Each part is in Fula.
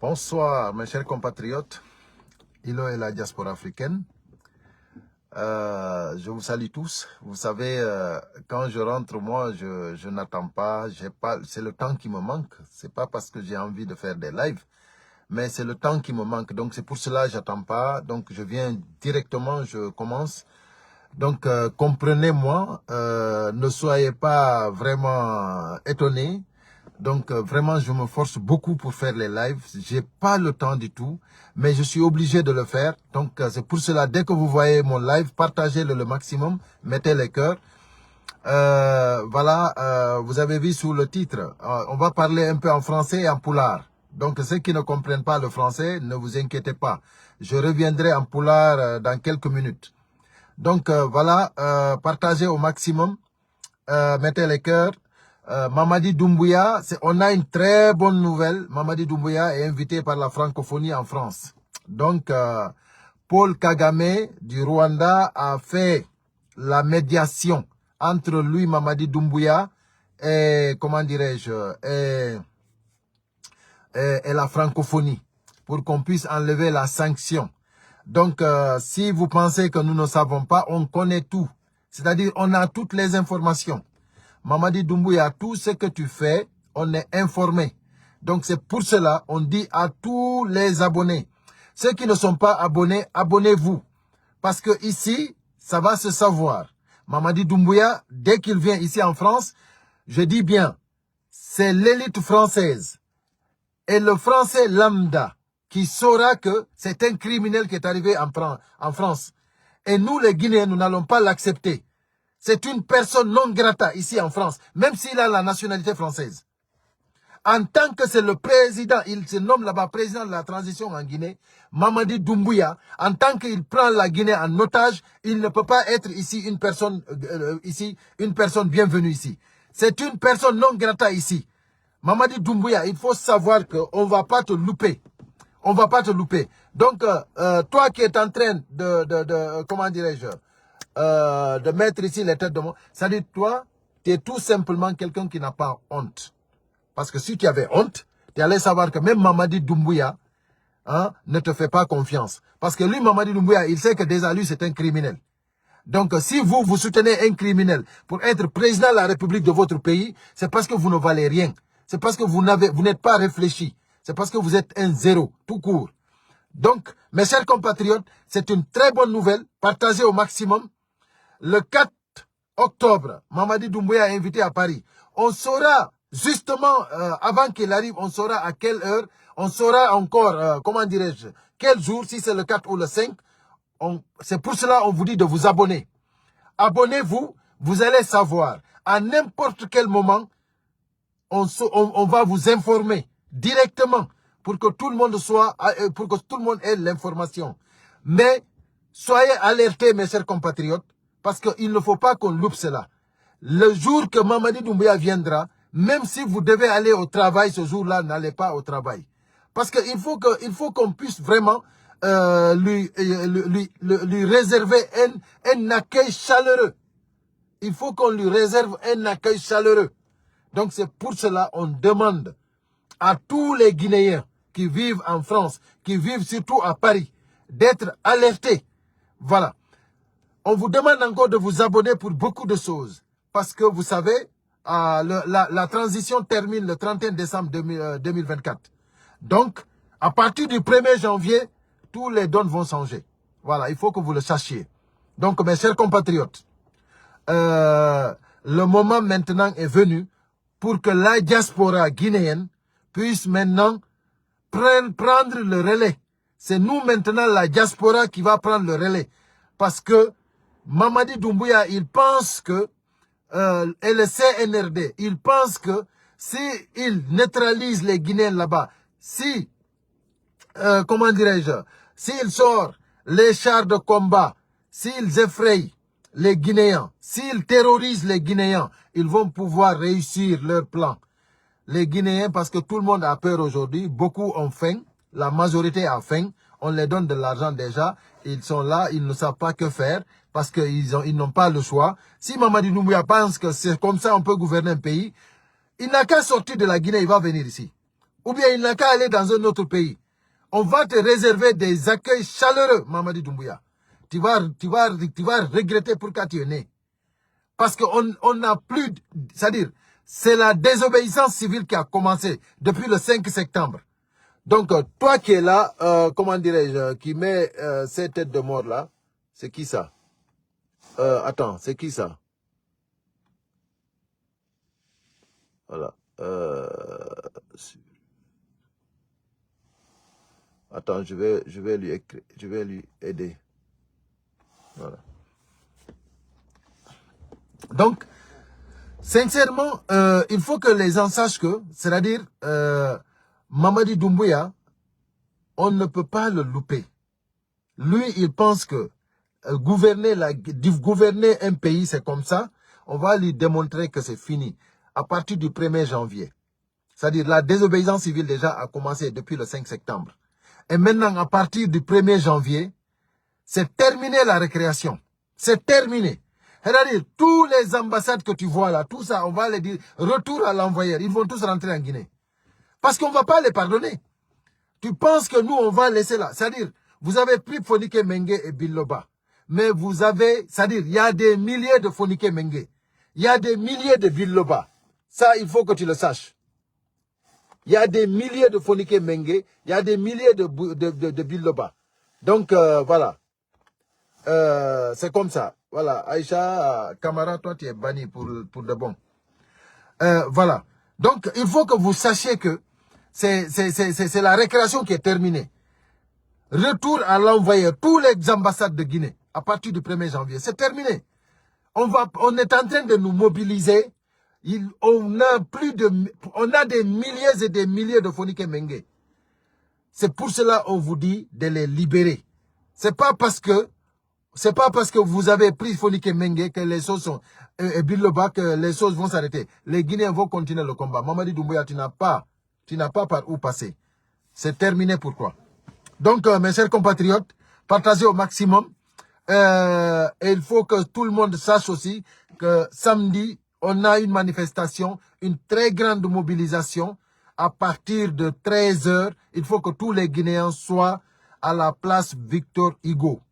Bonsoir mes chers compatriotes, Ilo et la diaspora africaine. Je vous salue tous. Vous savez, quand je rentre, moi, je n'attends pas. C'est le temps qui me manque. C'est pas parce que j'ai envie de faire des lives, mais c'est le temps qui me manque. Donc c'est pour cela que j'attends pas. Donc je viens directement, je commence. Donc comprenez-moi, ne soyez pas vraiment étonnés. Donc vraiment, je me force beaucoup pour faire les lives. J'ai pas le temps du tout, mais je suis obligé de le faire. Donc c'est pour cela, dès que vous voyez mon live, partagez-le le maximum, mettez les cœurs. Voilà, vous avez vu sous le titre, on va parler un peu en français et en poulard. Donc ceux qui ne comprennent pas le français, ne vous inquiétez pas. Je reviendrai en poulard dans quelques minutes. Donc voilà, partagez au maximum, mettez les cœurs. Mamadi Doumbouya, on a une très bonne nouvelle. Mamadi Doumbouya est invité par la francophonie en France. Donc, Paul Kagame du Rwanda a fait la médiation entre lui, Mamadi Doumbouya, et, comment dirais-je, et la francophonie pour qu'on puisse enlever la sanction. Donc, si vous pensez que nous ne savons pas, on connaît tout. C'est-à-dire, on a toutes les informations. Mamadi Doumbouya, tout ce que tu fais, on est informé. Donc c'est pour cela, on dit à tous les abonnés, ceux qui ne sont pas abonnés, abonnez-vous. Parce que ici, ça va se savoir. Mamadi Doumbouya, dès qu'il vient ici en France, je dis bien, c'est l'élite française et le français lambda qui saura que c'est un criminel qui est arrivé en France. Et nous, les Guinéens, nous n'allons pas l'accepter. C'est une personne non grata ici en France, même s'il a la nationalité française. En tant que c'est le président, il se nomme là-bas président de la transition en Guinée, Mamadi Doumbouya, en tant qu'il prend la Guinée en otage, il ne peut pas être ici une personne bienvenue ici. C'est une personne non grata ici. Mamadi Doumbouya, il faut savoir qu'on ne va pas te louper. On ne va pas te louper. Donc, toi qui es en train comment dirais-je, de mettre ici les têtes de monde. Ça dit, toi, tu es tout simplement quelqu'un qui n'a pas honte. Parce que si tu avais honte, tu allais savoir que même Mamadi Doumbouya ne te fait pas confiance. Parce que lui, Mamadi Doumbouya, il sait que déjà lui, c'est un criminel. Donc, si vous soutenez un criminel pour être président de la République de votre pays, c'est parce que vous ne valez rien. C'est parce que vous n'êtes pas réfléchi. C'est parce que vous êtes un zéro, tout court. Donc, mes chers compatriotes, c'est une très bonne nouvelle. Partagez au maximum. Le 4 octobre, Mamadi Doumbouya est invité à Paris. On saura, justement, avant qu'il arrive, on saura à quelle heure, on saura encore, comment dirais-je, quel jour, si c'est le 4 ou le 5. C'est pour cela qu'on vous dit de vous abonner. Abonnez-vous, vous allez savoir. À n'importe quel moment, on va vous informer directement pour que tout le monde pour que tout le monde ait l'information. Mais, soyez alertés, mes chers compatriotes, parce qu'il ne faut pas qu'on loupe cela. Le jour que Mamadi Doumbouya viendra, même si vous devez aller au travail ce jour-là, n'allez pas au travail. Parce qu'il faut qu'on puisse vraiment lui réserver un accueil chaleureux. Il faut qu'on lui réserve un accueil chaleureux. Donc c'est pour cela qu'on demande à tous les Guinéens qui vivent en France, qui vivent surtout à Paris, d'être alertés. Voilà. On vous demande encore de vous abonner pour beaucoup de choses. Parce que vous savez, la transition termine le 31 décembre 2024. Donc, à partir du 1er janvier, tous les dons vont changer. Voilà, il faut que vous le sachiez. Donc, mes chers compatriotes, le moment maintenant est venu pour que la diaspora guinéenne puisse maintenant prendre le relais. C'est nous maintenant, la diaspora, qui va prendre le relais. Parce que Mamadi Doumbouya, il pense que, et le CNRD, il pense que s'il neutralise les Guinéens là-bas, comment dirais-je, s'il sort les chars de combat, s'ils effrayent les Guinéens, s'ils terrorisent les Guinéens, ils vont pouvoir réussir leur plan. Les Guinéens, parce que tout le monde a peur aujourd'hui, beaucoup ont faim, la majorité a faim, on les donne de l'argent déjà, ils sont là, ils ne savent pas que faire, parce qu'ils n'ont pas le choix. Si Mamadi Doumbouya pense que c'est comme ça on peut gouverner un pays, il n'a qu'à sortir de la Guinée, il va venir ici. ou bien il n'a qu'à aller dans un autre pays. On va te réserver des accueils chaleureux, Mamadi Doumbouya. Tu vas regretter pourquoi tu es né. Parce qu'on n'a plus, c'est-à-dire, c'est la désobéissance civile qui a commencé depuis le 5 septembre. Donc, toi qui es là, comment dirais-je, qui met ces têtes de mort là, c'est qui ça? Attends, c'est qui ça? Voilà. Attends, je vais lui écrire, je vais lui aider. Voilà. Donc, sincèrement, il faut que les gens sachent que, c'est-à-dire, Mamadi Doumbouya, on ne peut pas le louper. Lui, il pense que gouverner un pays, c'est comme ça. On va lui démontrer que c'est fini à partir du 1er janvier. C'est-à-dire, la désobéissance civile déjà a commencé depuis le 5 septembre. Et maintenant, à partir du 1er janvier, c'est terminé la récréation. C'est terminé. C'est-à-dire, tous les ambassades que tu vois là, tout ça, on va les dire, retour à l'envoyeur. Ils vont tous rentrer en Guinée. Parce qu'on ne va pas les pardonner. Tu penses que nous, on va laisser là. C'est-à-dire, vous avez pris Fonike Mengue et Biloba. Mais vous avez, c'est-à-dire, il y a des milliers de Fonike Mengue. Il y a des milliers de Biloba. Ça, il faut que tu le saches. Il y a des milliers de Fonike Mengue. Il y a des milliers de Biloba. Donc, voilà. C'est comme ça. Voilà. Aïcha, Kamara, toi, tu es banni pour de bon. Voilà. Donc, il faut que vous sachiez que c'est la récréation qui est terminée. Retour à l'envoyeur, tous les ambassades de Guinée, à partir du 1er janvier. C'est terminé. On est en train de nous mobiliser. On a des milliers et des milliers de Fonike Mengue. C'est pour cela qu'on vous dit de les libérer. C'est pas parce que vous avez pris Fonike Mengue que les choses sont Biloba que les choses vont s'arrêter. Les Guinéens vont continuer le combat. Mamadi Doumbouya, tu n'as pas par où passer. C'est terminé. Pourquoi? Donc, mes chers compatriotes, partagez au maximum. Et il faut que tout le monde sache aussi que samedi, on a une manifestation, une très grande mobilisation. À partir de 13 h, il faut que tous les Guinéens soient à la place Victor Hugo.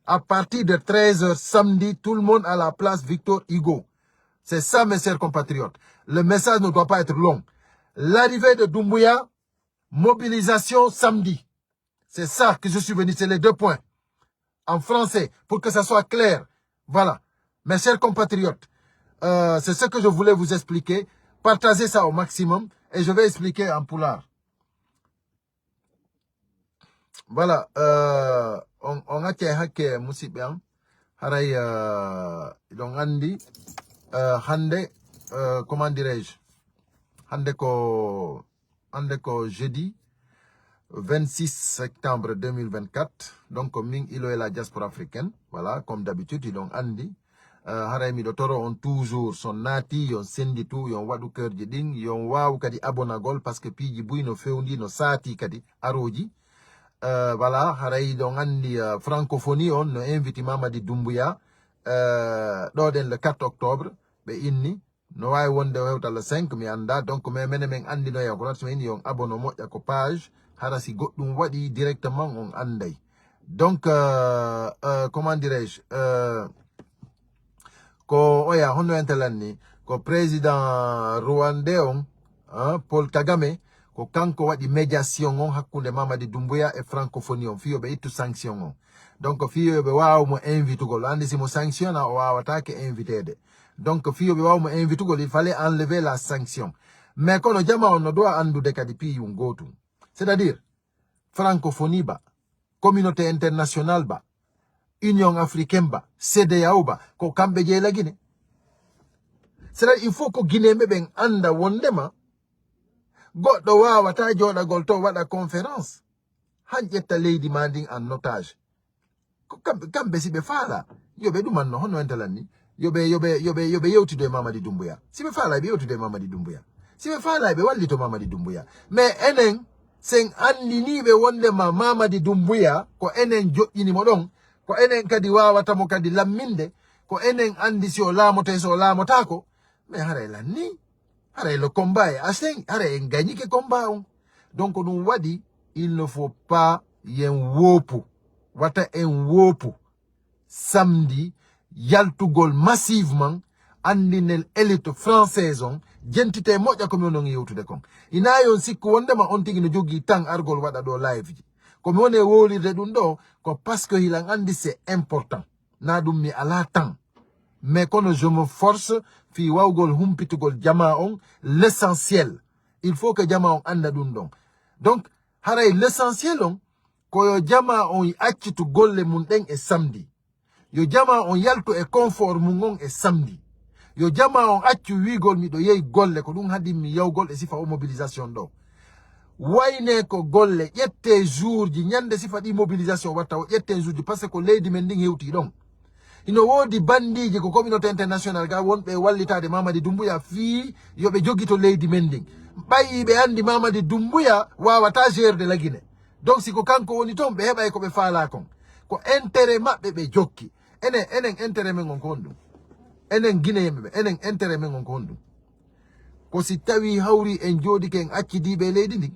À partir de 13 h samedi, tout le monde à la place Victor Hugo. C'est ça, mes chers compatriotes. Le message ne doit pas être long. L'arrivée de Doumbouya, mobilisation samedi. C'est ça que je suis venu, c'est les 2 points. En français, pour que ça soit clair. Voilà. Mes chers compatriotes, c'est ce que je voulais vous expliquer. Partagez ça au maximum et je vais expliquer en poulard. Voilà. On a que Moussibian. Haray, donc Andy, Hande, comment dirais-je? Hande ko jeudi 26 septembre 2024. Donc, Ming Ilo et la diaspora africaine. Voilà, comme d'habitude, ils ont Andy. Harami Dotoro ont toujours son nati, yon sendi tout, yon wadu cœur jeding, yon waou kadi abonagol, parce que piji bouy no feundi no sati kadi aroji. Voilà, haray don andi francophonie, on no invite Mamadi Doumbouya, dans le 4 octobre, be inni. No way wonde wewta le 5 mi anda, donc mais men andi no ya ko ratme yon abono moƴƴa ko page. Harasi goɗɗum waɗi directement on anday. Donc comment dirais-je, ko oya hono entelanni ko président rwandais on Paul Kagame ko kanko waɗi médiation on hakkunde Mamadi Doumbouya e francophonie on fiyoɓe ittu sanction on. Donc fiyoɓe wawmo invitugol, andi simo sanctionna o wawatake invitede. Donc fiyoɓe wawmo invitugol, il fallait enlever la sanction. Mais kono jama on no doit andude kadi piyum gotum. C'est-à-dire, francophonie ba, communauté internationale ba, Union africaine ba, CEDEAO ba, ko kambe je la Guinée. C'est-à-dire, il faut que Guinée ben anda wondema, goɗɗo wawata joɗagol to waɗa conférence, han ƴetta leydi manding en otage. Ko kambe siɓe faala, yoɓe ɗumanno hono entelanni, yoɓe yewtude Mamadi Doumbouya. Siɓe faala ɓe yewtude Mamadi Doumbouya. Siɓe faala ɓe wallito Mamadi Doumbouya. Mais enen, sen andiniɓe wondema Mamadi Doumbouya ko enen joƴƴinimo ɗon, ko enen kadi wawatamo kadi lamminde, ko enen andi si o laamoto so o laamotako, mais haray lanni Le combat est assez, gagné que combat. Donc, nous a dit, il ne faut pas y un wopu. Wata un wopu. Samedi, yaltu gol massivement, andinel élite française on, gentite moja comme on y de kon. Ina yon siku wondema on tigi no jogi tang argol wada do live. Comme on est woli de dundo, ko parce que il andi c'est important. Na dum mi ala tang. Mais quand je me force, fi wawgol humpitugol jama on, l'essentiel. Il faut que jama on anda dundong. Donc, haray l'essentiel on, ko yo jama on y achitu golle mun deng e samedi. Yo jama on yalto e confort mungon e samedi. Yo jama on accu wigol mi do yey golle ko dum hadi mi yaw golle sifa o mobilisation do. Wayne ko golle yette jour ji nyande sifa di mobilisation watta yette jour ji parce que leydi men ndin hewti don. Ino wodi bandiji ko communauté international ga wonbe wallitade Mamadi Doumbouya fi yobe jogito leydi men ndin. Bayi be andi Mamadi Doumbouya wawata gérer de la Guinée. Donc si ko kanko woni ton be heba ko be faala kon. Ko intérêt mabbe be jokki. Enen intérêt men gon kondu. Enen Guinée yembe enen intérêt men gon kondu. Ko si tawi hawri en jodi ken acci dibe leydi ndi.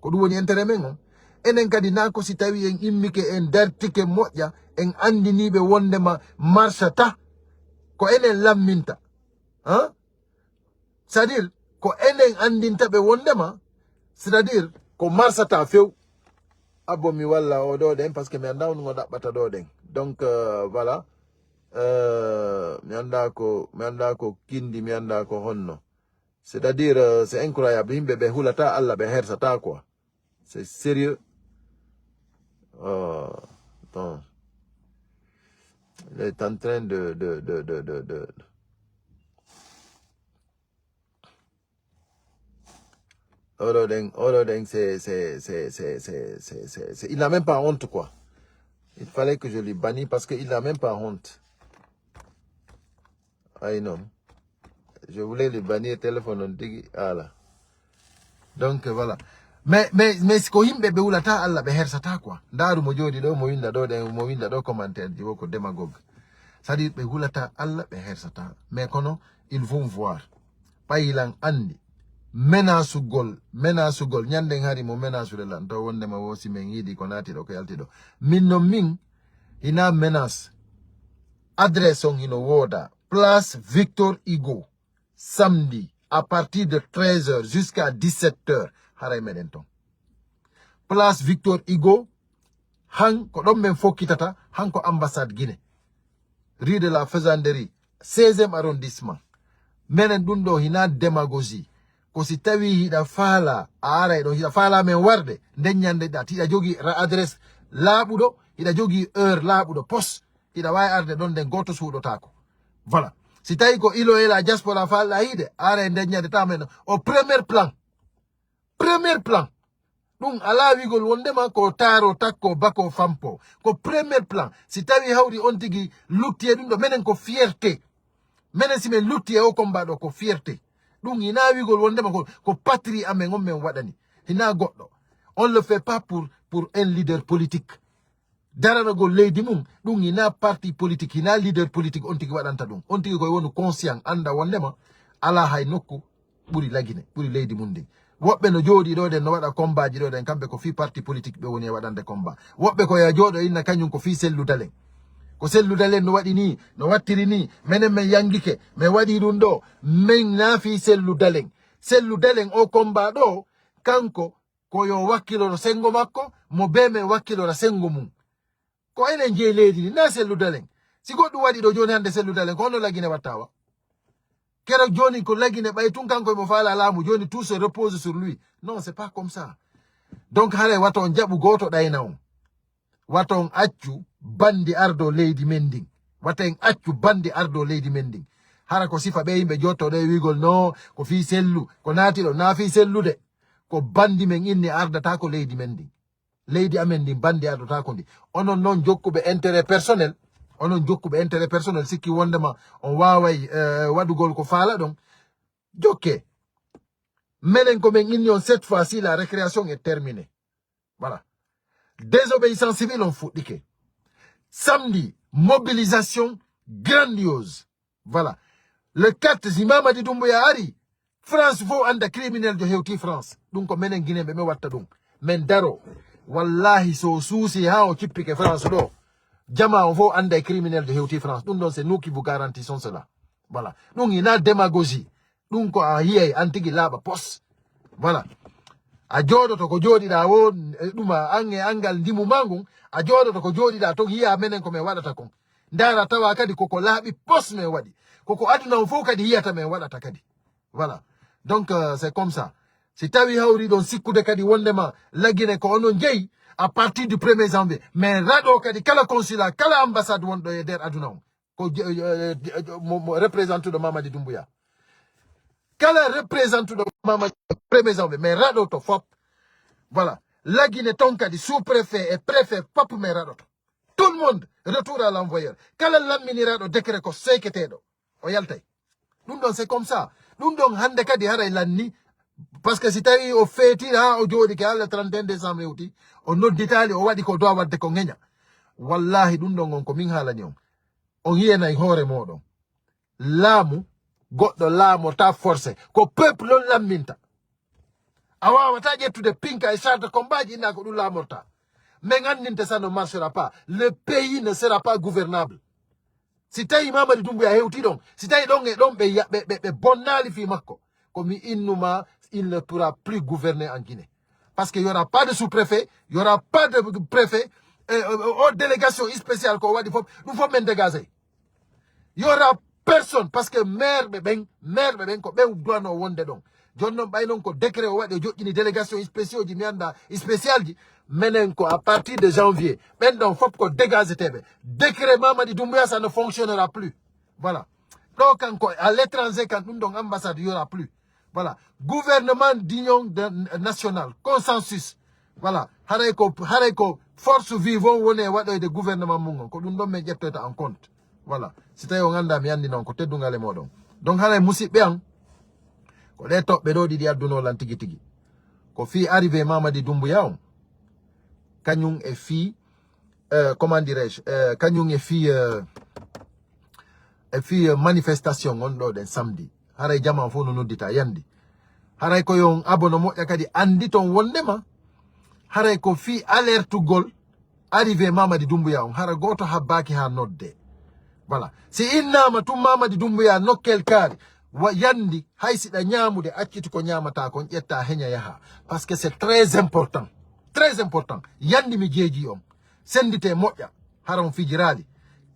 Ko dum woni intérêt men gon. Enen kadi na ko si tawi en immike en dartike moƴƴa en andinibe wondema marchata ko enen lamminta. Hein? C'est-à-dire ko enen andinta be wondema, c'est-à-dire ko marchata few. Abomi walla o do den parce que mi anda on ngoda bata do den. Donc voilà. Mi anda ko kindi mi anda ko honno. C'est-à-dire c'est incroyable himbe be hulata alla be hersata quoi. C'est sérieux. Attends. Il est en train de Orodeng, il n'a même pas honte, quoi. Il fallait que je lui bannisse parce qu'il n'a même pas honte. Ah non. Je voulais lui bannir téléphone. Voilà. Donc, voilà. Mais ce qu'on himbe be ulata alla be hersata quoi. Ndaru mojodi do mo winda do commentaire di ko démagogue. C'est-à-dire be ulata alla be hersata. Mais kono ils vont voir. Payilang andi. Menace gol nyande hari mo menace de lan to wonde ma wosi men yidi ko nati do ko yalti do minno min ina menace adresse on ino woda place Victor Hugo samedi à partir de 13h jusqu'à 17h haray meden ton place Victor Hugo han ko dom men fokitata han ko ambassade Guinée rue de la Faisanderie 16e arrondissement menen dundo hina démagogie ko si tawi hida fala ara do hida fala men warde denyande da tida jogi adresse laabudo hida jogi heure laabudo poste hida way arde don den goto suudo tako voilà si tawi ko ilo ela diaspora fala hide ara denyande tamen au premier plan dum ala wigol wondema ko taro takko bako fampo ko premier plan si tawi hawri on tigi luttie dum do menen ko fierté menen si men luttie o combat do ko fierté. Donc, il a wigol wondema ko patrie amen on men wadani. Hina goddo. On le fait pas pour un leader politique. Darana go leydi mum. Donc, il a parti politique, il a leader politique on tigi wadanta dum. On tigi ko wonu conscient anda wondema ala hay nokku buri lagine, buri leydi mundi. Wobbe no jodi do den no wada combat ji do den kambe ko fi parti politique be woni wadande combat. Wobbe ko ya jodo inna kanyum ko fi sellu dalen. Ko sellu dalen no wadi ni no wattiri ni menen men yangike me wadi dum do men nafi sellu dalen o combat do kanko ko yo wakkilo sengo makko mo be men wakkilo sengo mum ko enen je leydi ni na sellu dalen si goddu wadi do joni hande sellu dalen ko hono lagine wattawa kero joni ko lagine bay tun kanko mo faala laamu joni tout se repose sur lui. Non, c'est pas comme ça. Donc hare waton jabu goto dayna on waton accu bandi ardo leydi mending waten accu bandi ardo leydi mending hara ko sifa be yimbe jotto de wigol no ko fi sellu ko naati do na fi sellude ko bandi men inni ardata ko leydi mending leydi amen ndi bandi ardata ko ndi onon non jokkube intérêt personnel sikki wondema on waway wadugol ko faala don jokke menen ko men inni on cette fois-ci la récréation est terminée. Voilà. Désobéissance civile on fuɗɗike. Samedi, mobilisation grandiose. Voilà. Le 4, Mamadi Doumbouya ari, France fo anda criminel jo hewti France ɗum ko menen guinéɓe mi watta ɗum men daro wallahi so suusi ha o cippike France ɗo jama on fo anda criminel jo hewti France ɗum ɗon c'est nous qui vous garantissons cela voilà ɗum ina démagogie ɗum ko a yiyay an tigui laaɓa pos voilà a jooɗoto ko jooɗiɗa wo ɗuma an e angal ndimu ma ngun a jooɗoto ko jooɗiɗa ton yiya menen ko min waɗata kon ndara tawa kadi koko laaɓi pos min waɗi koko aduna on fof kadi yiyata min waɗata kadi voilà donc c'est comme ça si tawi hawri ɗon sikkude kadi wondema laggine ko onon jeeyi à partir du 1er janvier mais raɗo kadi kala consulat kala ambassade wonɗo e nder aduna on ko représente de Mamadi Doumbouya kala représente de Mamadi 1er janvier mais raɗo to fop voilà laggine ton kadi sous-préfet et préfet fop mais raɗo to tout le monde retour à l'envoyeur kala lamminiraɗo décret ko seketeɗo o yaltay ɗum ɗon c'est comme ça ɗum ɗon hande kadi haray lanni parce que si tawi o feetiri ha o jooɗike Allah 31 décembre hewti o nodditali o waɗi ko dowa wadde ko ŋeña wallahi ɗum ɗon on ko min haalani on yiyanay hoore moɗon laamu goɗɗo laamota forcé ko peuple on lamminta a wawata ƴettude pinka e charte de combat ji inna ko ɗum laamorta mais andinte ça ne marchera pas le pays ne sera pas gouvernable si tawi Mamadi Doumbouya hewti ɗon si tawi ɗon e ɗon ɓe bonnali fi makko komi innuma il ne pourra plus gouverner en Guinée parce qu'il y aura pas de sous-préfet il y aura pas de préfet aux délégations spéciales ko waɗi fof ɗum fof men dégagé il y aura personne parce que maire ɓe ɓen ko ɓen duwano wonde ɗon joni noon ɓay noon ko décret o waɗi o joƴƴini délégation spéciaux ji mi anda spécial ji menen ko à partir de janvier ɓen ɗon fof ko dégageteɓe décret Mamadi Doumbouya ça ne fonctionnera plus voilà ɗo kanko à l'étranger kan ɗum ɗon ambassade il y aura plus voilà gouvernement d'union nationale consensus voilà haray ko force vivant woni e waɗoyde gouvernement mum on ko ɗum ɗon min ƴettoyta en compte voilà si tawi on anda mi andi noon ko teddungal e moɗon donc haray musidɓe an ko ɗe toɓɓe ɗo ɗiɗi addunolan tigui tigui ko fi arrivé Mamadi Doumbouya on kañum e fi comment dirais-je kañum e fi manifestation on ɗo ɗen samedi haray jama fof no noddita yandi haray ko yon abono moƴƴa kadi andi ton wondema haray ko fi alertugol arrivé Mamadi Doumbouya on hara goto habbaki ha nodde voilà si innama tum Mamadi Doumbouya nokkel kaari yandi hay siɗa ñamude acciti ko ñamata kon ƴetta heña yaha parce que c'est très important yandi mi jeeji on sendite moƴƴa hara on fijirali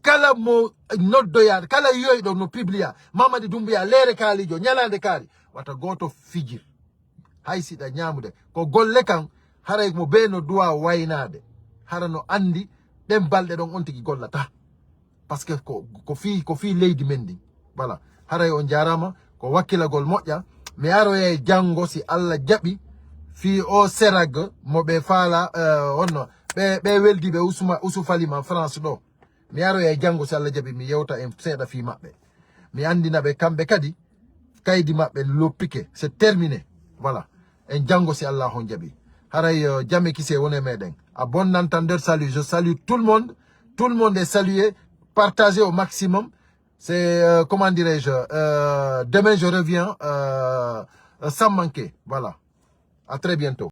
kala mo noddoya kala yoyɗo no publia Mamadi Doumbouya leere kaalijo ñalande kaari wata goto fijir hay siɗa ñamude ko golle kan haray mo be no duwa waynade hara no andi ɗen balɗe ɗon on tigui gollata parce que ko fi leydi men ndi voilà haray on jarama ko wakkilagol moƴƴa mi aroya janggo si Allah jaɓi fi o serag moɓe faala onno ɓe weldiɓe usufalima France ɗo mi aroya janggo si Allah jaɓi mi yewta en seeɗa fi maɓɓe mi andinaɓe kamɓe kadi kaydi maɓɓe loppike c'est terminé voilà en janggo si Allah on jaɓi haray jamme kise woni meɗen à bon entendeur salut je salue tout le monde est salué partagez au maximum c'est comment dirais-je demain je reviens sans manquer voilà à très bientôt.